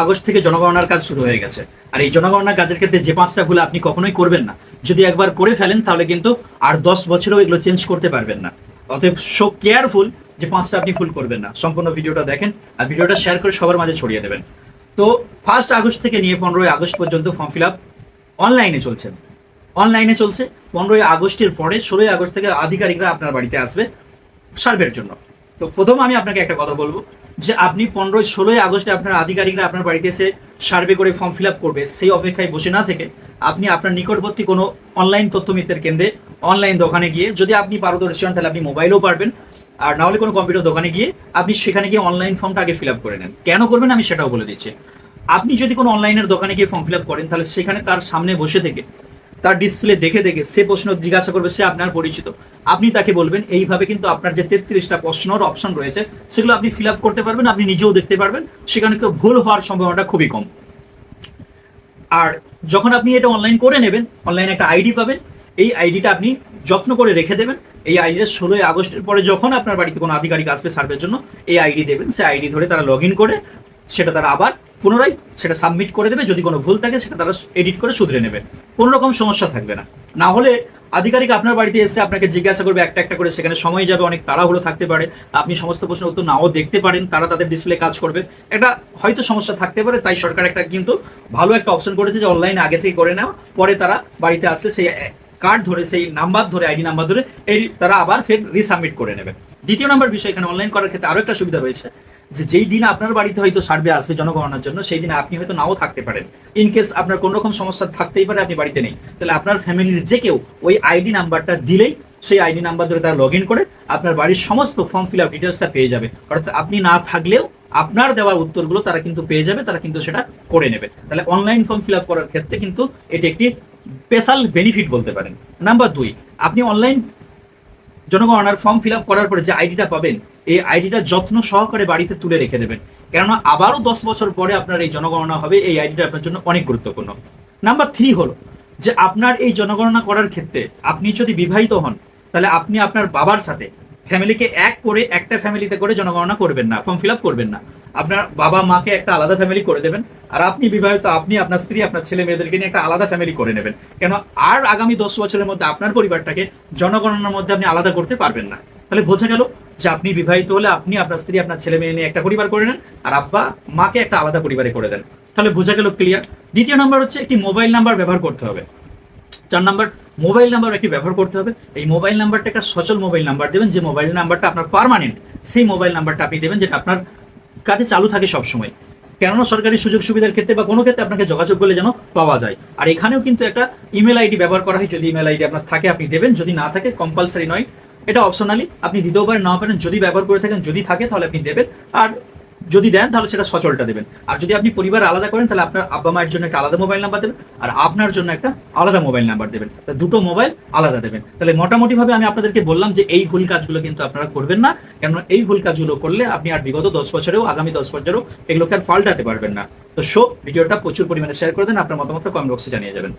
August থেকে জনগণনার কাজ শুরু হয়ে গেছে। আর এই জনগণনার কাজের ক্ষেত্রে যে 5টা ভুল আপনি কখনোই করবেন না, যদি একবার করে ফেলেন তাহলে কিন্তু আর 10 বছরেও এগুলো চেঞ্জ করতে পারবেন না। অতএব সো কেয়ারফুল যে 5টা আপনি ভুল করবেন না। সম্পূর্ণ ভিডিওটা দেখেন আর ভিডিওটা শেয়ার করে সবার মাঝে ছড়িয়ে দেবেন। তো 1 আগস্ট থেকে নিয়ে 15 আগস্ট পর্যন্ত ফর্ম ফিল আপ অনলাইনে চলছে। 15 আগস্টের পরে 16 আগস্ট থেকে আধিকারিকরা আপনার বাড়িতে আসবে সার্ভের জন্য। তো প্রথম আমি আপনাকে একটা কথা বলবো যে আপনি 16 আগস্টে আপনার আধিকারিকরা আপনার বাড়িতে এসে সার্ভে করে ফর্ম ফিল আপ করবে, সেই অপেক্ষায় বসে না থেকে আপনি আপনার নিকটবর্তী কোনো অনলাইন তথ্যমিত্রের কেন্দ্রে, অনলাইন দোকানে গিয়ে, যদি আপনি পারদর্শী হন তাহলে আপনি মোবাইলেও পারবেন, আর না হলে কোনো কম্পিউটার দোকানে গিয়ে আপনি সেখানে গিয়ে অনলাইন ফর্মটা আগে ফিল আপ করে নেন। কেন করবেন আমি সেটাও বলে দিচ্ছি। আপনি যদি কোনো অনলাইনের দোকানে গিয়ে ফর্ম ফিল আপ করেন তাহলে সেখানে তার সামনে বসে থেকে তার ডিসপ্লে দেখে দেখে সে প্রশ্ন জিজ্ঞাসা করবে, সে আপনার পরিচিত, আপনি তাকে বলবেন এইভাবে কিন্তু আপনার যে 33টা প্রশ্নর অপশন রয়েছে সেগুলো আপনি ফিল আপ করতে পারবেন, আপনি নিজেও দেখতে পারবেন, সেখানে কেউ ভুল হওয়ার সম্ভাবনাটা খুবই কম। আর যখন আপনি এটা অনলাইন করে নেবেন, অনলাইনে একটা আইডি পাবেন, এই আইডিটা আপনি যত্ন করে রেখে দেবেন। এই আইডিটা 16 আগস্টের পরে যখন আপনার বাড়িতে কোনো আধিকারিক আসবে সার্ভের জন্য, এই আইডি দেবেন, সেই আইডি ধরে তারা লগ ইন করে সেটা তারা আবার পুনরায় সেটা সাবমিট করে দেবে। যদি কোনো ভুল থাকে সেটা তারা এডিট করে শুধরে নেবে, কোনো রকম সমস্যা থাকবে না। না হলে আধিকারিক আপনার বাড়িতে এসে আপনাকে জিজ্ঞাসা করবে একটা একটা করে, সেখানে সময় যাবে, অনেক তাড়াহুড়ো থাকতে পারে, আপনি সমস্ত প্রশ্ন উত্তর নাও দেখতে পারেন, তারা তাদের ডিসপ্লে কাজ করবে, এটা হয়তো সমস্যা থাকতে পারে। তাই সরকার একটা কিন্তু ভালো একটা অপশন করেছে যে অনলাইনে আগে থেকে করে নেওয়া, পরে তারা বাড়িতে আসলে সেই কার্ড ধরে, সেই নাম্বার ধরে, আইডি নাম্বার ধরে এই তারা আবার ফের রিসাবমিট করে নেবে। দ্বিতীয় নাম্বার বিষয়, এখানে অনলাইন করার ক্ষেত্রে আরও একটা সুবিধা রয়েছে যে যেই দিন আপনার বাড়িতে হয়তো সার্ভে আসবে জনগণনার জন্য, সেই দিন আপনি হয়তো নাও থাকতে পারেন। ইন কেস আপনার কোনো রকম সমস্যা থাকতেই পারে, আপনি বাড়িতে নেই, তাহলে আপনার ফ্যামিলির যে কেউ ওই আইডি নাম্বারটা দিলেই সেই আইডি নাম্বার ধরে তারা লগ ইন করে আপনার বাড়ির সমস্ত ফর্ম ফিল আপ ডিটেলসটা পেয়ে যাবে। অর্থাৎ আপনি না থাকলেও আপনার দেওয়ার উত্তরগুলো তারা কিন্তু পেয়ে যাবে, তারা কিন্তু সেটা করে নেবে। তাহলে অনলাইন ফর্ম ফিল আপ করার ক্ষেত্রে কিন্তু এটি একটি স্পেশাল বেনিফিট বলতে পারেন। নাম্বার 2, আপনি অনলাইন জনগণনার ফর্ম ফিল আপ করার পরে যে আইডিটা পাবেন, এই আইডিটা যত্ন সহকারে বাড়িতে তুলে রেখে দেবেন, কেননা আবারও 10 বছর পরে আপনার এই জনগণনা হবে, এই আইডিটা আপনার জন্য অনেক গুরুত্বপূর্ণ। নাম্বার 3 হলো যে আপনার এই জনগণনা করার ক্ষেত্রে আপনি যদি বিবাহিত হন তাহলে আপনি আপনার বাবার সাথে ফ্যামিলিকে এক করে একটা ফ্যামিলিতে করে জনগণনা করবেন না, ফর্ম ফিল আপ করবেন না। আপনার বাবা মাকে একটা আলাদা ফ্যামিলি করে দেবেন, আর আপনি বিবাহিত, আপনি আপনার স্ত্রী আপনার ছেলে মেয়েদেরকে নিয়ে একটা আলাদা ফ্যামিলি করে নেবেন। কেন আর আগামী 10 বছরের মধ্যে আপনার পরিবারটাকে জনগণনার মধ্যে আপনি আলাদা করতে পারবেন না। তাহলে বোঝা গেল যে আপনি বিবাহিত হলে আপনি আপনার স্ত্রী আপনার ছেলে মেয়ে নিয়ে একটা পরিবার করে নেন, আর আব্বা মাকে একটা আলাদা পরিবারে করে দেন। তাহলে বোঝা গেল ক্লিয়ার। দ্বিতীয় নাম্বার হচ্ছে একটি মোবাইল নাম্বার ব্যবহার করতে হবে। 4 নাম্বার, মোবাইল নাম্বার একটি ব্যবহার করতে হবে। এই মোবাইল নাম্বারটা একটা সচল মোবাইল নাম্বার দেবেন, যে মোবাইল নাম্বারটা আপনার পার্মানেন্ট, সেই মোবাইল নাম্বারটা আপনি দেবেন যেটা আপনার কাছে চালু থাকে সবসময়। কেননা সরকারি সুযোগ সুবিধার ক্ষেত্রে বা কোনো ক্ষেত্রে আপনাকে যোগাযোগ করলে যেন পাওয়া যায়। আর এখানেও কিন্তু একটা ইমেল আইডি ব্যবহার করা হয়, যদি ইমেল আইডি আপনার থাকে আপনি দেবেন, যদি না থাকে কম্পালসারি নয়, এটা অপশনালি, আপনি দিতেও পারেন নাও পারেন। যদি ব্যবহার করে থাকেন, যদি থাকে তাহলে আপনি দেবেন, আর যদি দেন তাহলে সেটা সচলটা দেবেন। আর যদি আপনি পরিবার আলাদা করেন তাহলে আপনার আব্বা মায়ের জন্য একটা আলাদা মোবাইল নাম্বার দেবেন, আর আপনার জন্য একটা আলাদা মোবাইল নাম্বার দেবেন, দুটো মোবাইল আলাদা দেবেন। তাহলে মোটামুটিভাবে আমি আপনাদেরকে বললাম যে এই ভুল কাজগুলো কিন্তু আপনারা করবেন না, কেননা এই ভুল কাজগুলো করলে আপনি আর বিগত 10 বছরেও, আগামী 10 বছরেও এগুলোকে আর পাল্টাতে পারবেন না। তো ভিডিওটা প্রচুর পরিমাণে শেয়ার করে দেন, আপনার মতামত কমেন্ট বক্সে জানিয়ে যাবেন।